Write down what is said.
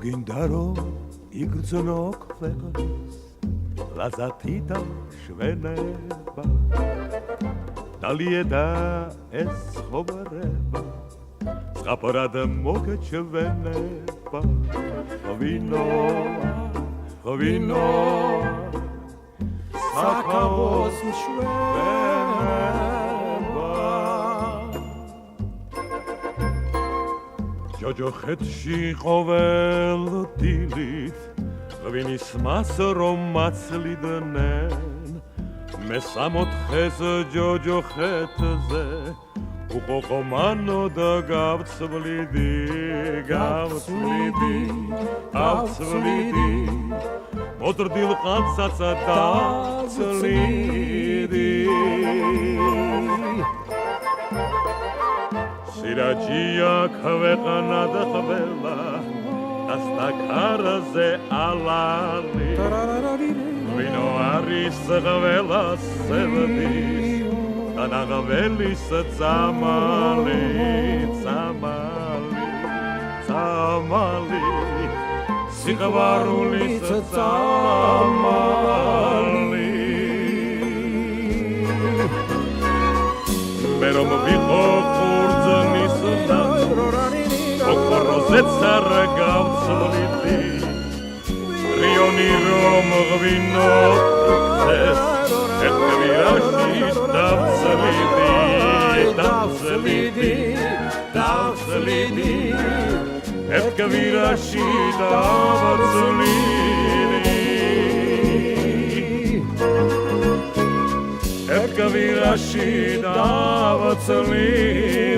მოგინდა რომ იგრძნო ქვეყნის ლაზათი და შვენება დალიედა ეს ხოვარება ზღაპრად მოგეჩვენება ღვინო საკავოს მშვენება ჯოჯოხეთში ყოველ დილით ღვინის მას რომ მაცლიდნენ მე 64-ს ჯოჯოხეთზე უყოყომანო და გავცვლიდი მოდრდილ ყანცაცა დავცლიდი სირაჯია ქვეყანა და ყველა დასტაკარზე ალალი ღვინო არის ყველას სევდის და ნაღველის წამალი სიყვარულის წამალი მე რომ ვიყო ყურძნის ოქროზეც არ გავცვლიდი რიონი რომ ღვინო წეს ერთგვირაში დავცლიდი ერთგვირაში დავცლიდი